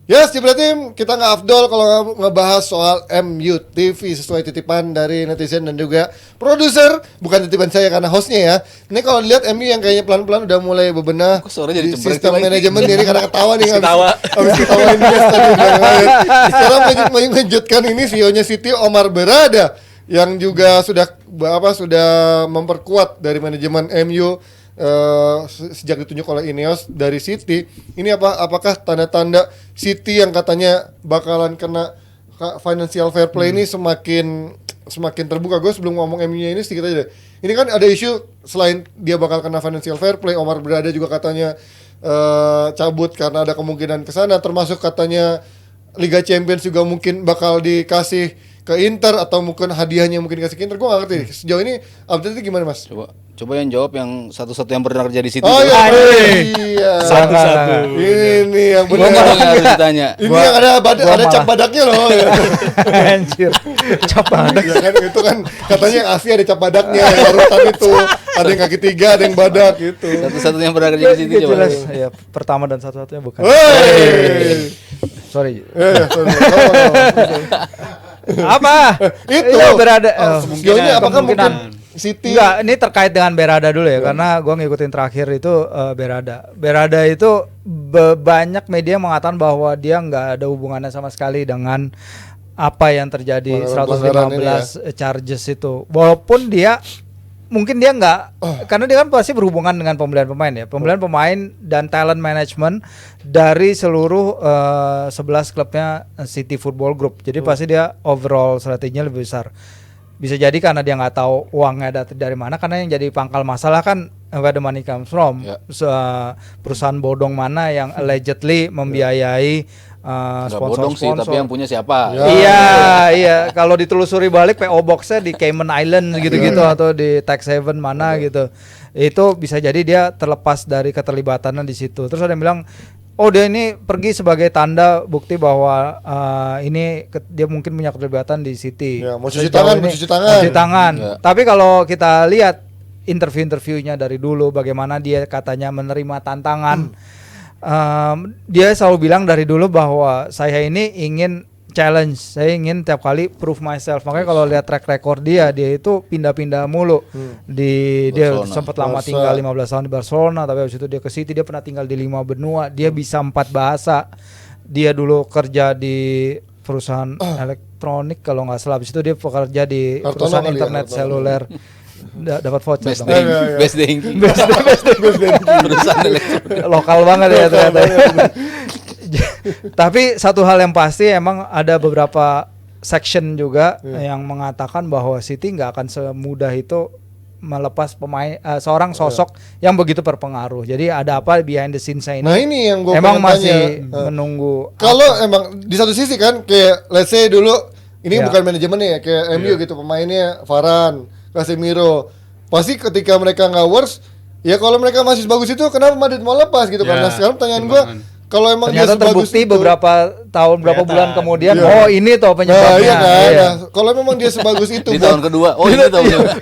Yes, Cibratim, kita nggak afdol kalau ngebahas soal MU TV sesuai titipan dari netizen dan juga produser, bukan titipan saya karena hostnya ya. Ini kalau dilihat MU yang kayaknya pelan-pelan udah mulai bebenah di sistem manajemen ini karena ketawa nih habis ketawain dia tadi. Sekarang mengejutkan ini CEO-nya City Omar Berada yang juga sudah memperkuat dari manajemen MU sejak ditunjuk oleh Ineos dari City. Ini apakah tanda-tanda City yang katanya bakalan kena financial fair play ini semakin terbuka? Gue sebelum ngomong MU-nya ini sedikit aja deh. Ini kan ada isu selain dia bakal kena financial fair play, Omar Berada juga katanya cabut karena ada kemungkinan ke sana, termasuk katanya Liga Champions juga mungkin bakal dikasih ke Inter atau mungkin hadiahnya mungkin dikasih ke Inter. Gue gak ngerti. Sejauh ini update itu gimana, Mas? Coba yang jawab yang satu-satu yang pernah kerja di City. Oh iya. Satu-satu. Ini yang benar. Harus ditanya. Ini yang ada cap badaknya loh. Anjir. Cap badak. Ya kan itu kan katanya yang Asia ada cap badaknya, yang urutan itu. Ada yang kaki tiga, ada yang badak gitu. Satu-satu yang pernah kerja di City coba. Jelas. Ya, pertama dan satu-satunya bukan. Sorry. Apa? Itu Berada. sejauhnya apakah mungkin City? Enggak, ini terkait dengan Berada dulu ya, karena gua ngikutin terakhir itu Berada itu banyak media mengatakan bahwa dia nggak ada hubungannya sama sekali dengan apa yang terjadi 115 charges itu. Walaupun dia mungkin dia nggak, karena dia kan pasti berhubungan dengan pembelian pemain ya, pembelian pemain dan talent management dari seluruh 11 klubnya City Football Group. Jadi pasti dia overall strateginya lebih besar. Bisa jadi karena dia nggak tahu uangnya datang dari mana, karena yang jadi pangkal masalah kan where the money comes from. Perusahaan bodong mana yang allegedly membiayai bodong sih, tapi yang punya siapa? Iya. Kalau ditelusuri balik PO Box-nya di Cayman Island gitu-gitu atau di tax haven mana gitu. Itu bisa jadi dia terlepas dari keterlibatannya di situ. Terus ada yang bilang, oh dia ini pergi sebagai tanda bukti bahwa dia mungkin punya keterlibatan di City. Ya, mau cuci tangan. Ya. Tapi kalau kita lihat interview-interviewnya dari dulu, bagaimana dia katanya menerima tantangan. Dia selalu bilang dari dulu bahwa saya ini ingin challenge, saya ingin tiap kali prove myself. Makanya kalau lihat track record dia itu pindah-pindah mulu. Dia sempat lama tinggal 15 tahun di Barcelona, tapi habis itu dia ke City, dia pernah tinggal di 5 benua, dia bisa 4 bahasa. Dia dulu kerja di perusahaan elektronik kalau nggak salah, habis itu dia bekerja di perusahaan internet seluler. Dapat voucher Best dong. Best Denki. Perusahaan elektronik. Lokal banget ya ternyata. Tapi satu hal yang pasti emang ada beberapa section juga yang mengatakan bahwa City nggak akan semudah itu melepas pemain seorang sosok yang begitu berpengaruh. Jadi ada apa behind the scenes-nya ini? Nah ini yang gue emang masih menunggu. Kalau emang di satu sisi kan kayak let's say dulu ini bukan manajemennya ya, kayak MU gitu, pemainnya Varane, Casemiro, pasti ketika mereka nggak worse, ya kalau mereka masih sebagus itu kenapa Madrid mau lepas gitu kan? Nah sekarang pertanyaan gue, kalau emang ternyata dia sebagus terbukti itu, beberapa bulan kemudian, ini toh penyebabnya. Nah, iya kan? Nah, kalau memang dia sebagus itu di tahun kedua, ini tahun kedua.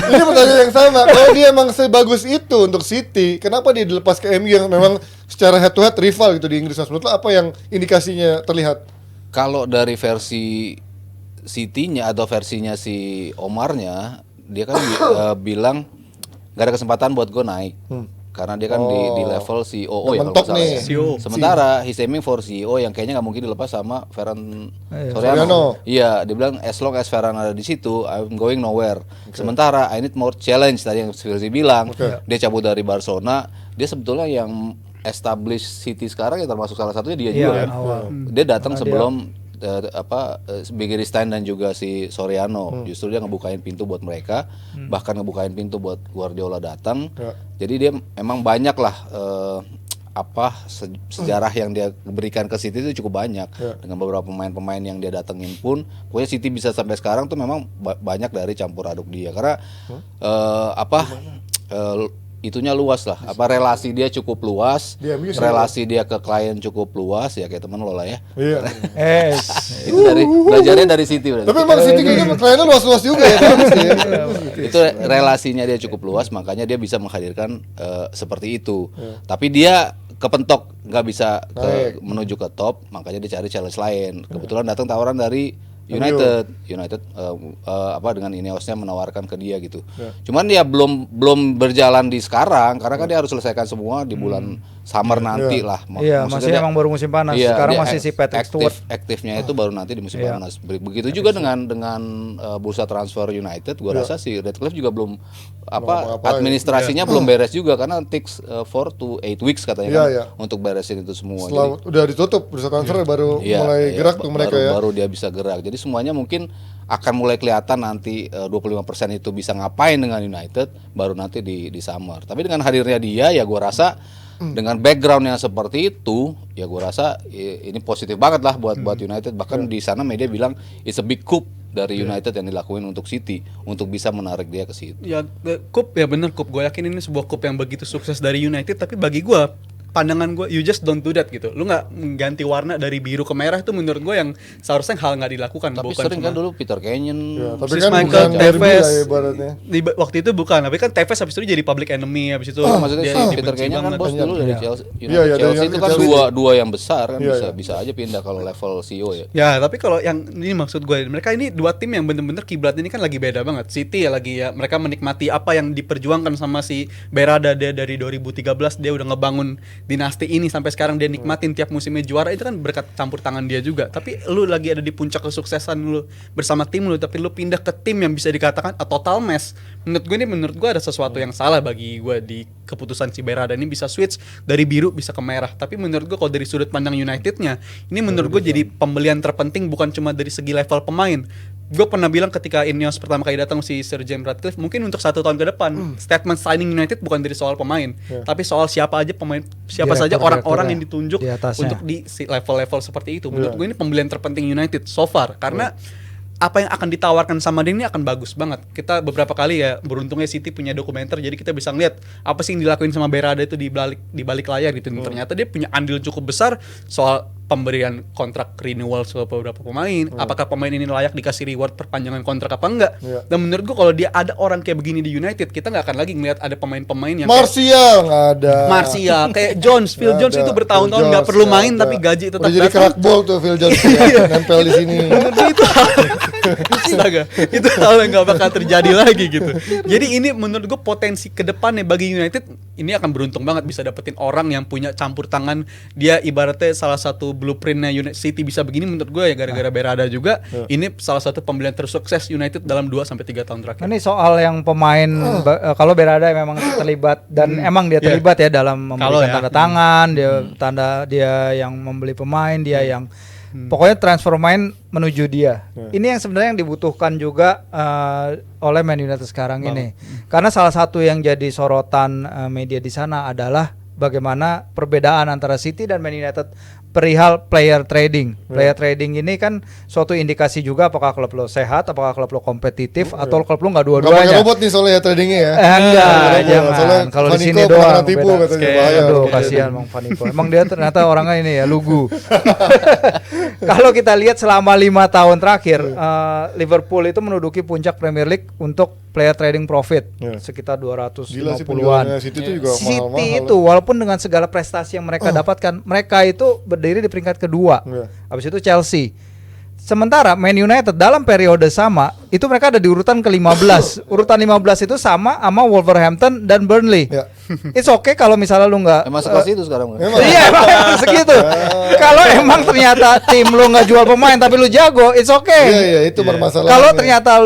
Ini pertanyaan yang sama. Kalau dia emang sebagus itu untuk City, kenapa dia dilepas ke MU yang memang secara head to head rival gitu di Inggris? Menurut lo apa yang indikasinya terlihat? Kalau dari versi City-nya atau versinya si Omarnya, dia kan bilang gak ada kesempatan buat gue naik. Karena dia kan di level CEO ya kalau salah. Sementara he's aiming for CEO yang kayaknya nggak mungkin dilepas sama Ferran Soriano. Iya, dia bilang as long as Ferran ada di situ, I'm going nowhere. Sementara I need more challenge tadi yang Firzi bilang. Dia cabut dari Barcelona, dia sebetulnya yang establish City sekarang ya termasuk salah satunya dia juga kan. Dia datang sebelum Begiristain dan juga si Soriano. Justru dia ngebukain pintu buat mereka, bahkan ngebukain pintu buat Guardiola datang. Jadi dia emang banyak lah sejarah yang dia berikan ke City itu cukup banyak. Dengan beberapa pemain-pemain yang dia datengin pun, pokoknya City bisa sampai sekarang tuh memang banyak dari campur aduk dia. Karena itunya luas lah, relasi dia cukup luas, relasi dia ke klien cukup luas ya, kayak teman lo lah ya. Iya. Itu dari belajarnya dari City. Tapi emang City kayaknya kliennya luas-luas juga ya. Itu relasinya dia cukup luas, makanya dia bisa menghadirkan seperti itu. Tapi dia kepentok nggak bisa menuju ke top, makanya dicari challenge lain. Kebetulan datang tawaran dari United dengan Ineosnya menawarkan ke dia gitu. Cuman ya belum berjalan di sekarang karena kan dia harus selesaikan semua di bulan summer nanti lah. Iya, masih emang baru musim panas. Sekarang masih si Patrick Stewart. Aktifnya itu baru nanti di musim panas. Begitu juga dengan bursa transfer United, gua rasa si Redcliffe juga belum administrasinya belum beres juga karena takes 4 to 8 weeks katanya untuk beresin itu semua. Setelah udah ditutup bursa transfer baru mulai gerak tuh mereka baru dia bisa gerak. Jadi semuanya mungkin akan mulai kelihatan nanti 25% itu bisa ngapain dengan United baru nanti di summer. Tapi dengan hadirnya dia ya gua rasa dengan background yang seperti itu ya gua rasa ini positif banget lah buat United. Bahkan di sana media bilang it's a big coup dari United yang dilakuin untuk City untuk bisa menarik dia ke situ. Ya coup ya bener coup. Gue yakin ini sebuah coup yang begitu sukses dari United, tapi bagi gue pandangan gue, you just don't do that gitu. Lu nggak mengganti warna dari biru ke merah itu menurut gue yang seharusnya hal nggak dilakukan. Tapi bukan sering kan dulu Peter Kenyon, tapi Sis kan Michael bukan derby Tevez lah ibaratnya. waktu itu bukan, tapi kan Tevez habis itu jadi public enemy, habis itu maksudnya dia Peter dibenci Kenyon kan banget. bos dulu dari Chelsea. Iya, dari Chelsea itu kan Chelsea. dua yang besar kan bisa aja pindah kalau level CEO ya. Ya, tapi kalau yang ini maksud gue, mereka ini dua tim yang bener-bener kiblat ini kan lagi beda banget. City ya lagi ya, mereka menikmati apa yang diperjuangkan sama si Berada dia dari 2013, dia udah ngebangun dinasti ini sampai sekarang dia nikmatin tiap musimnya juara, itu kan berkat campur tangan dia juga. Tapi lu lagi ada di puncak kesuksesan lu bersama tim lu, tapi lu pindah ke tim yang bisa dikatakan a total mess. Menurut gue ada sesuatu yang salah bagi gue di keputusan si Berada ini bisa switch dari biru bisa ke merah. Tapi menurut gue kalau dari sudut pandang Unitednya, ini menurut gue jadi pembelian terpenting bukan cuma dari segi level pemain. Gue pernah bilang ketika Ineos pertama kali datang si Sir James Ratcliffe, mungkin untuk 1 tahun ke depan statement signing United bukan dari soal pemain, tapi soal siapa saja orang-orang yang ditunjuk untuk di level-level seperti itu. Menurut gue ini pembelian terpenting United so far karena apa yang akan ditawarkan sama dia ini akan bagus banget. Kita beberapa kali ya beruntungnya City punya dokumenter, jadi kita bisa ngeliat apa sih yang dilakuin sama Berada itu di balik layar gitu. Ternyata dia punya andil cukup besar soal pemberian kontrak renewal ke beberapa pemain. Apakah pemain ini layak dikasih reward perpanjangan kontrak apa enggak? Dan menurut gua kalau dia ada orang kayak begini di United, kita nggak akan lagi ngeliat ada pemain-pemain yang Martial nggak ada. Martial kayak Phil Jones itu bertahun-tahun nggak perlu main tapi gaji tetap udah jadi datang. crackball tuh Phil Jones nempel di sini. Itu astaga, itu hal yang gak bakal terjadi lagi gitu. Jadi ini menurut gue potensi ke depannya bagi United ini akan beruntung banget bisa dapetin orang yang punya campur tangan. Dia ibaratnya salah satu blueprintnya United City bisa begini menurut gue ya gara-gara Berada juga. Ini salah satu pembelian tersukses United dalam 2-3 tahun terakhir. Ini soal yang pemain kalau Berada memang terlibat dan emang dia terlibat ya dalam memberikan tanda tangan, dia yang membeli pemain, dia yang pokoknya transfer main menuju dia. Ini yang sebenarnya yang dibutuhkan juga oleh Man United sekarang ini. Karena salah satu yang jadi sorotan media di sana adalah bagaimana perbedaan antara City dan Man United perihal player trading. Player trading ini kan suatu indikasi juga apakah klub lo sehat, apakah klub lo kompetitif atau klub lo nggak dua-duanya. Gak pakai robot nih soalnya ya tradingnya ya. Enggak, jangan. Kalau di sini doang tipu katanya bahaya. Aduh, kasihan Bang Faniko. Emang dia ternyata orangnya ini ya lugu. Kalau kita lihat selama 5 tahun terakhir, Liverpool itu menduduki puncak Premier League untuk player trading profit sekitar 250-an. City itu juga City mahal-mahal. itu walaupun dengan segala prestasi yang mereka dapatkan, mereka itu berdiri di peringkat kedua. Habis itu Chelsea. Sementara Man United dalam periode sama itu mereka ada di urutan ke-15. Urutan 15 itu sama Wolverhampton dan Burnley. It's okay kalau misalnya lu nggak Emang sekelas itu sekarang. Iya emang segitu. Kalau emang ternyata tim lu nggak jual pemain tapi lu jago, it's okay. Iya itu bermasalah. Kalau ternyata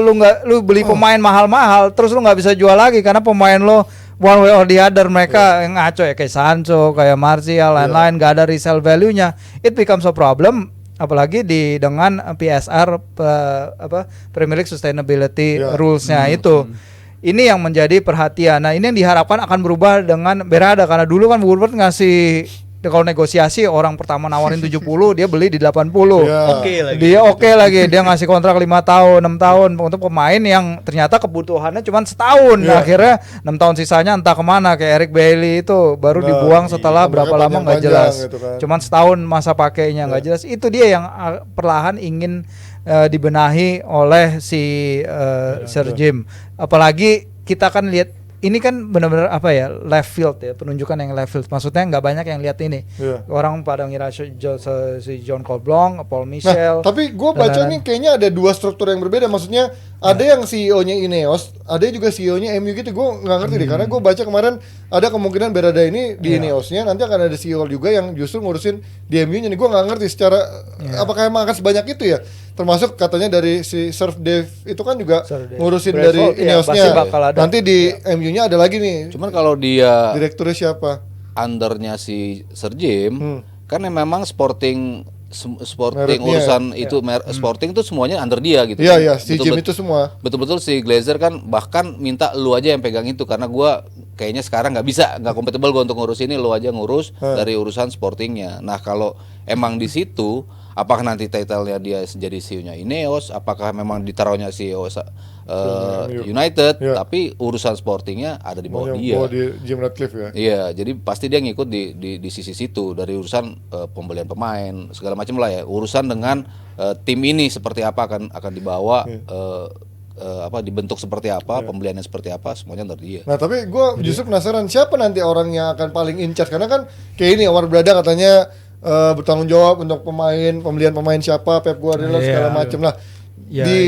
lu beli pemain mahal-mahal terus lu nggak bisa jual lagi karena pemain lu one way or the other mereka yang ngaco ya kayak Sancho, kayak Martial, lain-lain nggak ada resale value-nya, it becomes a problem. Apalagi dengan PSR Premier League Sustainability Rules-nya itu. Ini yang menjadi perhatian. Nah, ini yang diharapkan akan berubah dengan Berada karena dulu kan Woodward ngasih kalau negosiasi orang pertama nawarin 70, dia beli di 80. Dia oke lagi. Dia ngasih kontrak 5 tahun, 6 tahun untuk pemain yang ternyata kebutuhannya cuma setahun. Nah, akhirnya 6 tahun sisanya entah kemana kayak Eric Bailly itu baru dibuang setelah berapa lama nggak jelas. Gitu kan. Cuman setahun masa pakainya nggak jelas. Itu dia yang perlahan ingin dibenahi oleh si Sir Jim. Apalagi kita kan lihat ini kan benar-benar apa ya, left field ya, penunjukan yang left field. Maksudnya nggak banyak yang lihat ini. Iya. Orang pada ngira si John Cole Blanc, Paul Michel. Nah, tapi gue dan baca lain-lain. nih kayaknya ada dua struktur yang berbeda. Maksudnya ada yang CEO-nya Ineos, ada juga CEO-nya MU gitu. Gue nggak ngerti deh, karena gue baca kemarin ada kemungkinan Berada ini di Iya. Ineos-nya, nanti akan ada CEO juga yang justru ngurusin di MU-nya. Nih gue nggak ngerti secara apakah emang akan sebanyak itu ya. Termasuk katanya dari si Sir Dave itu kan juga Sir Dave. ngurusin Bradford, dari iya, Ineos-nya. pasti bakal ada. Nanti di MU-nya ada lagi nih. Cuman kalau dia Direkturnya siapa? undernya si Sir Jim, kan memang sporting Mereknya. urusan itu sporting itu semuanya under dia gitu. Iya kan. iya, si Jim Betul-betul- itu semua. betul-betul si Glazer kan bahkan minta lu aja yang pegang itu, karena gua kayaknya sekarang nggak compatible gua untuk ngurus ini, lu aja ngurus dari urusan sportingnya. Nah kalau emang di situ, apakah nanti title-nya dia jadi CEO-nya Ineos, apakah memang ditaruhnya CEO United, Iya. tapi urusan sportingnya ada di bawah Yang dia. bawa di Jim Ratcliffe ya. Iya, jadi pasti dia ngikut di sisi situ, dari urusan pembelian pemain segala macam lah ya. Urusan dengan tim ini seperti apa akan dibawa, dibentuk seperti apa, pembeliannya seperti apa, semuanya dari dia. Nah tapi gue justru penasaran siapa nanti orang yang akan paling in charge, karena kan kayak ini Omar Berada katanya bertanggung jawab untuk pembelian pemain siapa, Pep Guardiola Iya. segala macem lah. Ya, Di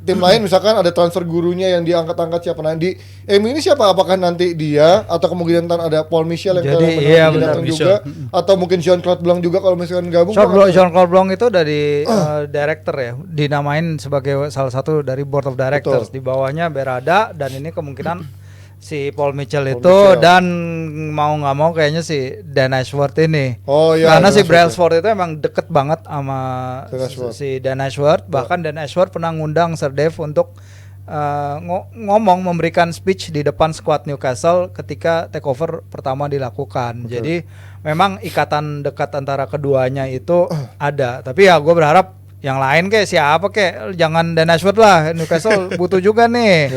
tim lain misalkan ada transfer gurunya yang diangkat-angkat siapa, nanti MU ini siapa, apakah nanti dia atau kemungkinan ntar ada Paul Michel yang Jadi, kalau iya, mungkin benar, datang Michel. juga, atau mungkin Jean Claude Blanc juga kalau misalkan gabung. John Cole Blanc itu dari director ya, dinamain sebagai salah satu dari board of directors. Betul. Di bawahnya Berada, dan ini kemungkinan si Paul Mitchell itu Mitchell. dan mau nggak mau kayaknya si Dan Ashworth ini. Oh, iya, Karena Dan si Ashworth Brailsford itu emang deket banget sama Dan Ashworth. si Dan Ashworth. Bahkan Dan Ashworth pernah ngundang Sir Dave untuk ngomong, memberikan speech di depan squad Newcastle ketika takeover pertama dilakukan. Jadi memang ikatan dekat antara keduanya itu ada. Tapi ya gue berharap yang lain kayak siapa kayak jangan Dan Ashworth lah. Newcastle butuh juga nih.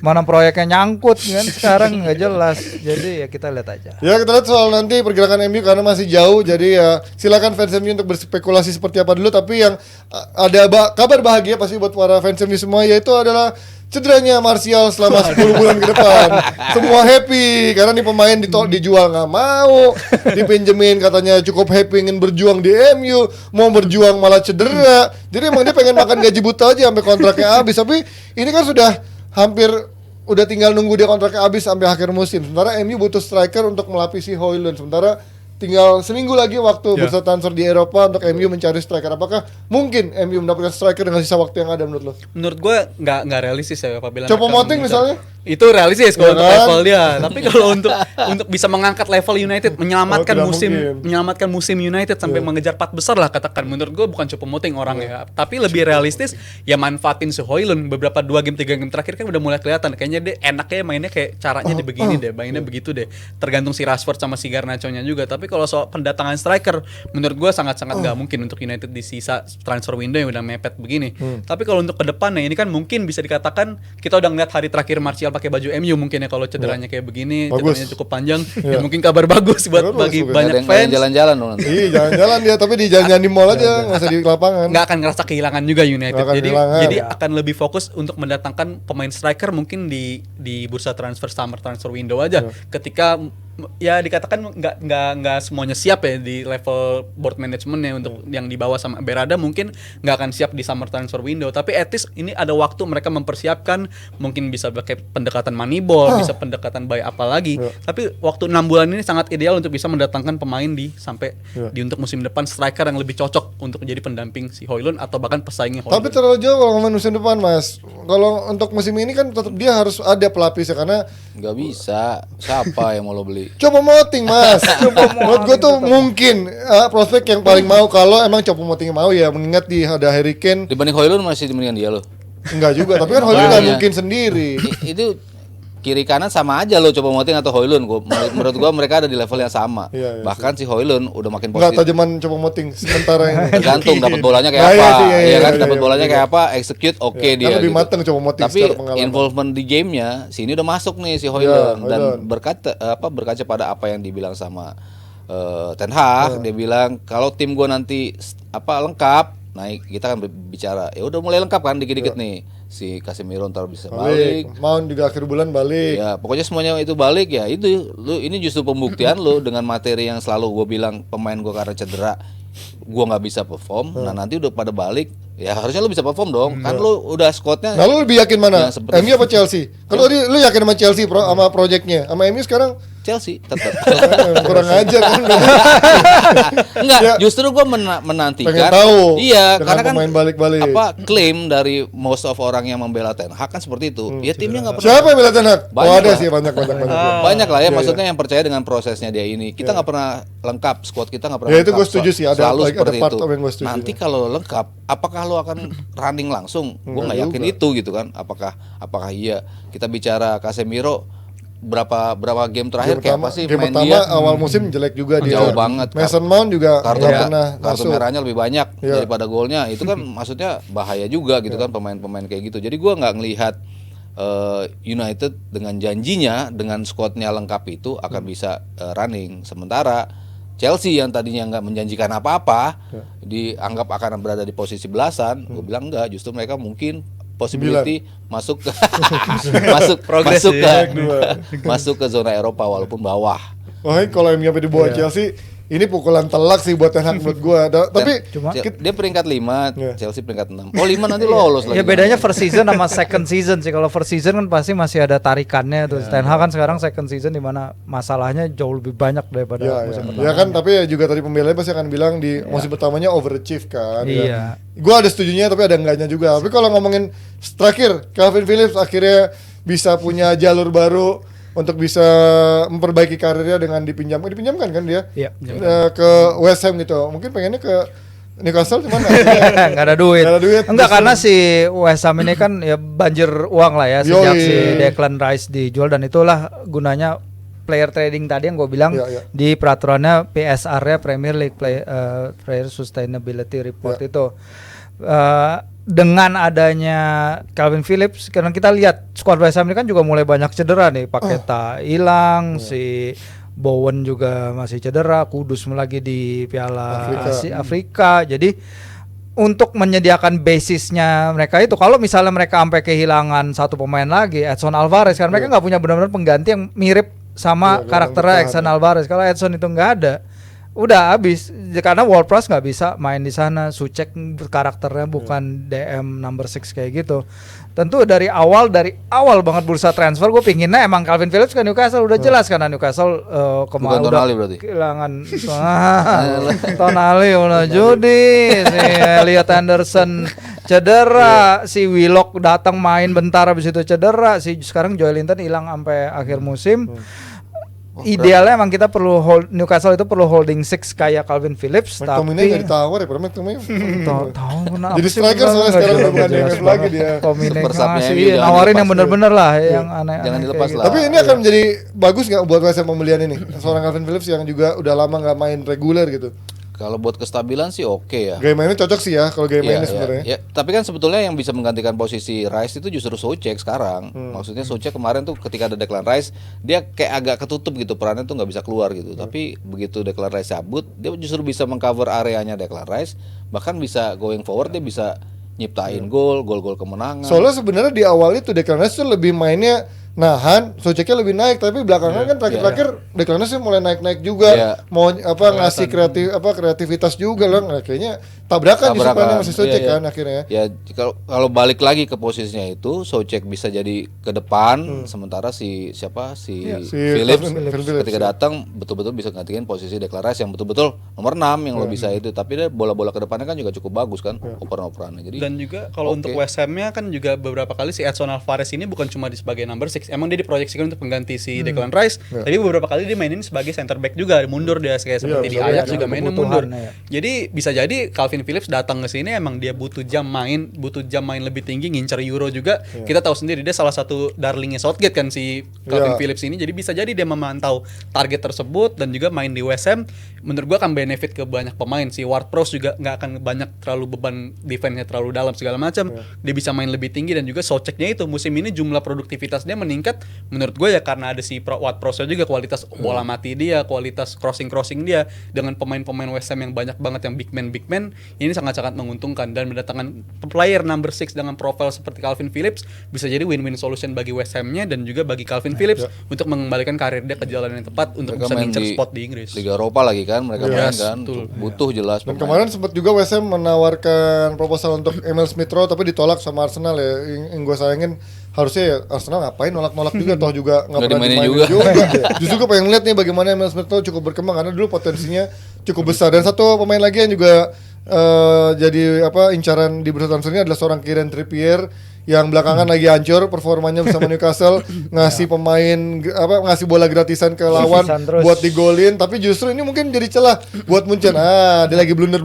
Mana proyeknya nyangkut kan sekarang nggak jelas. Jadi ya kita lihat aja. Ya kita lihat soal nanti pergerakan MU karena masih jauh, jadi ya silakan fans MU untuk berspekulasi seperti apa dulu. Tapi yang ada kabar bahagia pasti buat para fans MU semua, yaitu adalah cederanya Martial selama 10 bulan ke depan. Semua happy karena nih pemain dijual nggak mau, dipinjemin katanya cukup happy ingin berjuang di MU, mau berjuang malah cedera. Jadi emang dia pengen makan gaji buta aja sampai kontraknya habis. Tapi ini kan sudah hampir udah tinggal nunggu dia kontraknya habis sampai akhir musim. Sementara MU butuh striker untuk melapisi Højlund. Sementara tinggal seminggu lagi waktu bursa transfer di Eropa untuk MU mencari striker. Apakah mungkin MU mendapatkan striker dengan sisa waktu yang ada menurut lo? Menurut gue nggak realistis ya apabila Coba mereka Moting mengejar. misalnya? Itu realistis Ya kalau untuk kan? level dia. Tapi kalau untuk bisa mengangkat level United, menyelamatkan tidak mungkin. menyelamatkan musim United sampai mengejar 4 besar lah katakan. Menurut gue bukan Choupo-Moting orang ya. Tapi lebih realistis ya manfaatin si Højlund. Beberapa 2 game 3 game terakhir kan udah mulai kelihatan kayaknya dia enaknya mainnya kayak caranya di begini deh, mainnya begitu deh. Tergantung si Rashford sama si Garnacho-nya juga. Tapi kalau soal pendatangan striker, menurut gue sangat-sangat nggak mungkin untuk United di sisa transfer window yang udah mepet begini. Tapi kalau untuk ke depannya ini kan mungkin bisa dikatakan kita udah ngeliat hari terakhir Martial pakai baju MU mungkin ya kalau cederanya kayak begini, Bagus. cederanya cukup panjang, ya mungkin kabar bagus buat Bagus, bagi bagus. banyak Nggak ada yang fans. jalan-jalan dong nanti. Iya, jalan-jalan dia, tapi di jalan-jalan di mall aja, nggak usah di lapangan. Nggak akan ngerasa kehilangan juga United. Nggak akan Jadi kehilangan. jadi akan lebih fokus untuk mendatangkan pemain striker mungkin di bursa transfer summer transfer window aja. Ketika ya dikatakan nggak semuanya siap ya di level board managementnya untuk yang dibawa sama Berada mungkin nggak akan siap di summer transfer window. Tapi at least ini ada waktu mereka mempersiapkan, mungkin bisa pakai pendekatan Moneyball, bisa pendekatan buy apa lagi. Tapi waktu 6 bulan ini sangat ideal untuk bisa mendatangkan pemain sampai di untuk musim depan striker yang lebih cocok untuk menjadi pendamping si Højlund atau bahkan pesaingnya Tapi Højlund. terlalu jauh kalau ngomongin musim depan, Mas. Kalau untuk musim ini kan tetap dia harus ada pelapisnya karena Nggak bisa. Siapa yang mau lo beli? Coba Moting, Mas. Menurut gue tuh mungkin prospek yang paling mau kalau emang Coba Moting mau ya, mengingat di ada Harry Kane. Dibanding Højlund masih mendingan dia lo. Enggak juga, tapi kan Højlund nggak Iya. mungkin sendiri. Itu kiri kanan sama aja lo, coba Moting atau Højlund. Menurut gua mereka ada di level yang sama. Iya, iya, Bahkan si Højlund udah makin Enggak positif. tajaman Coba Moting sementara ini. Tergantung dapat bolanya kayak Nah, apa. iya sih, Iya iya, kan, iya, dapat iya, bolanya iya. kayak apa, execute oke Iya, dia. kan lebih mateng Coba Moting Tapi secara pengalaman. involvement di gamenya sini udah masuk nih si Iya, Højlund dan Højlund. berkaca pada apa yang dibilang sama Ten Hag, dia bilang kalau tim gua nanti lengkap, naik kita kan bicara ya udah mulai lengkap kan dikit-dikit nih. si Casemiro ntar bisa balik. Mount juga akhir bulan balik. Ya, pokoknya semuanya itu balik ya. Itu lu ini justru pembuktian lu dengan materi yang selalu gue bilang pemain gue karena cedera gue nggak bisa perform. Nah, nanti udah pada balik, ya harusnya lu bisa perform dong. Kan lu udah squadnya. Nah, lu lebih yakin mana? Ya, seperti- MU apa Chelsea? Kalau lu yakin sama Chelsea sama projectnya, sama MU sekarang Chelsea tetap. kurang aja kan. Enggak, Ya. justru gue menantikan. Pengen tahu Iya, dengan karena kan pemain balik-balik. apa klaim dari most of orang yang membela Ten Hag kan seperti itu. Ya timnya nggak pernah. Siapa yang bela Ten Hag? Oh, Banyak ada lah. sih banyak. Banyak lah ya, Iya, maksudnya yang percaya dengan prosesnya dia ini. Kita nggak pernah lengkap, squad kita nggak pernah. Ya, itu lengkap. gua setuju sih, ada Selalu ada seperti part itu. yang gua setuju. Nanti kalau lengkap, apakah lo akan running langsung? Gue nggak yakin itu gitu kan. Apakah iya? Kita bicara Casemiro berapa game terakhir kayak apa sih game main pertama dia? awal musim jelek juga dia. Jauh banget. Mason Mount juga kartu nggak pernah kartu masuk. merahnya lebih banyak Iya. daripada golnya. Itu kan maksudnya bahaya juga gitu kan pemain-pemain kayak gitu. Jadi gua nggak ngelihat United dengan janjinya dengan squadnya lengkap itu akan bisa running. Sementara Chelsea yang tadinya nggak menjanjikan apa-apa dianggap akan berada di posisi belasan, gue bilang enggak, justru mereka mungkin possibility masuk ke Progres masuk ke dua. masuk ke zona Eropa walaupun bawah. Wah, kalau MU sampai di bawah Chelsea, ini pukulan telak sih buat Ten Hag buat gua. Tapi Cuma Dia peringkat 5, Iya. Chelsea peringkat 6. Oh 5 nanti lolos lagi. ya bedanya first season sama second season sih. Kalau first season kan pasti masih ada tarikannya tuh. Ten Hag kan sekarang second season di mana masalahnya jauh lebih banyak daripada musim pertama. ya kan, tapi ya juga tadi pembelanya pasti akan bilang di musim pertamanya overachieve kan. Iya. Gua ada setujunya tapi ada enggaknya juga. Tapi kalau ngomongin terakhir, Calvin Phillips akhirnya bisa punya jalur baru untuk bisa memperbaiki karirnya dengan dipinjamkan kan dia Iya. ke West Ham gitu. Mungkin pengennya ke Newcastle cuman Nggak ada duit. Nggak ada duit. Enggak, karena si West Ham ini kan ya banjir uang lah ya sejak Yoi. si Declan Rice dijual, dan itulah gunanya player trading tadi yang gue bilang Iya. di peraturannya PSR-nya Premier League Player Sustainability Report Iya. itu. Dengan adanya Calvin Phillips, karena kita lihat squad West Ham ini kan juga mulai banyak cedera nih. Paketa hilang, si Bowen juga masih cedera, Kudus lagi di Piala Afrika. Jadi untuk menyediakan basisnya mereka itu, kalau misalnya mereka sampai kehilangan satu pemain lagi, Edson Alvarez, kan mereka nggak punya benar-benar pengganti yang mirip sama karakternya Edson Alvarez. Kalau Edson itu nggak ada, udah habis, karena Ward-Prowse nggak bisa main di sana. Sucek karakternya bukan DM number 6 kayak gitu. Tentu dari awal banget bursa transfer gue pinginnya emang Calvin Phillips ke Newcastle, udah jelas karena Newcastle kemarin Bukan udah Tonali berarti? kehilangan Tonali udah judi, si Elliot Anderson cedera, si Willock datang main bentar habis itu cedera, si sekarang Joelinton hilang sampai akhir musim. Idealnya emang kita perlu Newcastle itu perlu holding six kayak Calvin Phillips, McTominay tapi jadi tawar ya, padahal McTominay. tahu kenapa Jadi sih striker beneran soalnya nggak sekarang jelas- udah bukan jelas DMF banget. lagi dia. Kombinasi Super sub-nya ngasih, MU jangan nawarin yang dilepas. bener-bener lah, yang aneh. Jangan dilepas lah. Tapi ini akan menjadi bagus nggak buat West Ham pembelian ini? Seorang Calvin Phillips yang juga udah lama nggak main reguler gitu. Kalau buat kestabilan sih oke ya. Gaya mainnya cocok sih ya kalau gaya Iya, mainnya iya. sebenarnya. Ya, tapi kan sebetulnya yang bisa menggantikan posisi Rice itu justru Soucek sekarang. Maksudnya Soucek kemarin tuh ketika ada Declan Rice, dia kayak agak ketutup gitu, perannya tuh nggak bisa keluar gitu. Tapi begitu Declan Rice cabut, dia justru bisa mengcover areanya Declan Rice, bahkan bisa going forward dia bisa nyiptain gol-gol kemenangan. Soalnya sebenarnya di awal itu Declan Rice tuh lebih mainnya nahan, Souceknya lebih naik, tapi belakangan kan terakhir-terakhir Declan Rice mulai naik-naik juga, Iya. mau ngasih kreativitas juga loh. Nah, kayaknya tabrakan justru Tabrakan. sama si Soucek Iya, iya. kan akhirnya. Ya kalau balik lagi ke posisinya itu, Soucek bisa jadi ke depan, sementara si si Phillips Phillips, ketika ya. datang betul-betul bisa gantiin posisi Declan Rice yang betul-betul nomor 6 yang lo bisa itu. Tapi dia bola-bola ke depannya kan juga cukup bagus kan, operan-operannya. Jadi Dan juga kalau oke. untuk West Ham-nya kan juga beberapa kali si Edson Alvarez ini bukan cuma di sebagai number 6, emang dia diproyeksikan untuk mengganti si Declan Rice, tapi beberapa kali dia mainin sebagai center back juga, mundur dia kayak seperti di bisa Ajax ada juga mainnya mundur. kebutuhannya ya. Jadi bisa jadi Calvin Phillips datang ke sini emang dia butuh jam main lebih tinggi, ngincer Euro juga. Kita tahu sendiri dia salah satu darlingnya Southgate kan si Calvin Iya. Phillips ini. Jadi bisa jadi dia memantau target tersebut dan juga main di West Ham. Menurut gua akan benefit ke banyak pemain. Si Ward-Prowse juga nggak akan banyak terlalu beban defense-nya terlalu dalam segala macam. Dia bisa main lebih tinggi dan juga Souceknya itu musim ini jumlah produktivitas dia meningkat meningkat, menurut gue ya karena ada si Ward Prowse juga, kualitas bola mati dia, kualitas crossing dia dengan pemain-pemain West Ham yang banyak banget yang big man ini sangat-sangat menguntungkan, dan mendatangkan player number 6 dengan profil seperti Calvin Phillips bisa jadi win-win solution bagi West Ham-nya dan juga bagi Calvin Phillips untuk mengembalikan karir dia ke jalan yang tepat untuk Mereka bisa main ngincer di spot di Inggris. Liga Eropa lagi kan, mereka main Yes, kan, betul. butuh jelas. Dan pemain. kemarin sempat juga West Ham menawarkan proposal untuk Emil Smith Rowe tapi ditolak sama Arsenal ya. Yang gue sayangin harusnya ya Arsenal ngapain nolak-nolak juga, toh juga nggak Nggak pernah dimainin dimainin juga. juga. Justru gue pengen lihat nih bagaimana Emil Smith Rowe cukup berkembang karena dulu potensinya cukup besar. Dan satu pemain lagi yang juga jadi incaran di bursa transfer ini adalah seorang Kieran Trippier yang belakangan lagi hancur performanya bersama Newcastle, ngasih ngasih bola gratisan ke lawan Gratisan terus. buat digolin, tapi justru ini mungkin jadi celah buat Munchen. Dia lagi blunder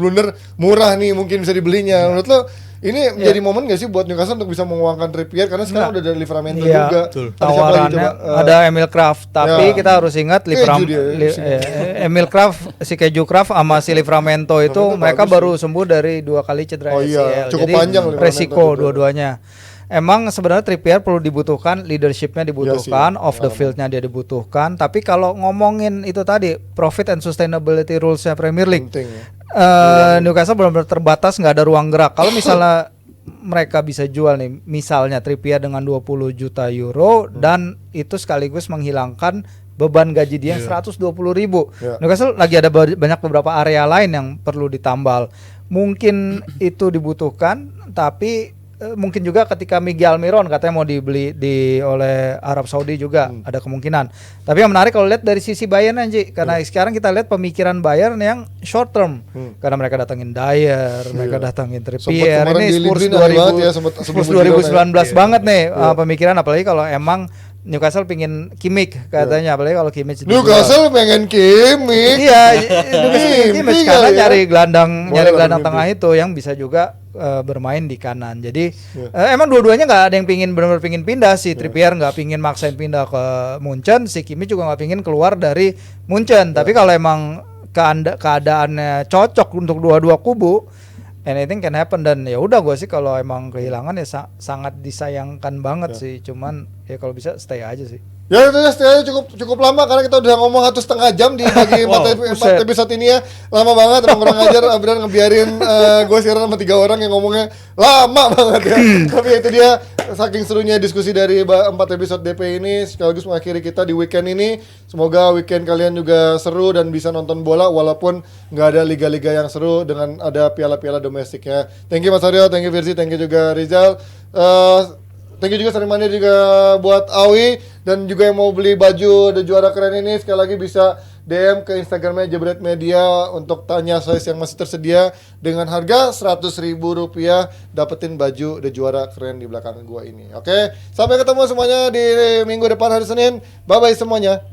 murah nih, mungkin bisa dibelinya. Menurut lo ini menjadi momen gak sih buat Newcastle untuk bisa menguangkan Trippier karena sekarang udah ada Livramento Iya, juga. betul. Ada siapa lagi tawarannya coba? ada Emil Kraft, tapi ya. kita harus ingat Keju dia, Emil Kraft, si Keju Kraft sama si Livramento itu Livramento mereka bagus baru sembuh dari 2 kali cedera Oh ACL. iya, cukup Jadi panjang Livramento resiko juga. dua-duanya. Emang sebenarnya Trippier perlu dibutuhkan, leadershipnya dibutuhkan, Iya sih, off the fieldnya dia dibutuhkan. Tapi kalau ngomongin itu tadi profit and sustainability rulesnya Premier League, Penting ya. Newcastle benar-benar terbatas, nggak ada ruang gerak. Kalau misalnya mereka bisa jual nih, misalnya Trippier dengan 20 juta euro dan itu sekaligus menghilangkan beban gaji dia yang 120.000. Ya. Newcastle lagi ada banyak beberapa area lain yang perlu ditambal. Mungkin itu dibutuhkan, tapi mungkin juga ketika Miguel Almiron katanya mau dibeli oleh Arab Saudi juga ada kemungkinan. Tapi yang menarik kalau lihat dari sisi Bayern Anji, karena sekarang kita lihat pemikiran Bayern yang short term. Karena mereka datangin Dyer, mereka datangin Trippier. kemarin Ini di Spurs Liverpool aneh banget ya, sempet 2019 banget nih pemikiran, apalagi kalau emang Newcastle pingin Kimmich katanya, apalagi kalau Kimmich dijual. Newcastle pengen Kimmich. Iya, Kimmich Mimpi karena kali ya. nyari gelandang Boleh lah gelandang bermimpi. tengah itu yang bisa juga bermain di kanan. Jadi emang dua-duanya nggak ada yang pingin benar-benar pingin pindah. Si Trippier nggak pingin maksain pindah ke Munchen, si Kimmich juga nggak pingin keluar dari Munchen. Tapi kalau emang keadaannya cocok untuk dua-dua kubu, anything can happen. Dan ya udah, gue sih kalau emang kehilangan ya sangat disayangkan banget sih. Cuman ya kalau bisa stay aja sih. Ya itu ya, setidaknya cukup lama karena kita udah ngomong 1,5 jam di bagi 4 episode ini ya. Lama banget, emang kurang ajar Abran ngebiarin gue siaran sama 3 orang yang ngomongnya lama banget ya. Tapi itu dia saking serunya diskusi dari 4 episode DP ini sekaligus mengakhiri kita di weekend ini. Semoga weekend kalian juga seru dan bisa nonton bola walaupun nggak ada liga-liga yang seru dengan ada piala-piala domestiknya. Thank you Mas Aryo, thank you Virsi, thank you juga Rizal. Thank you juga Sarimania juga buat Awi, dan juga yang mau beli baju The Juara Keren ini sekali lagi bisa DM ke Instagramnya Jebret Media untuk tanya size yang masih tersedia dengan harga Rp100.000 dapetin baju The Juara Keren di belakang gua ini. Oke, sampai ketemu semuanya di minggu depan hari Senin. Bye bye semuanya.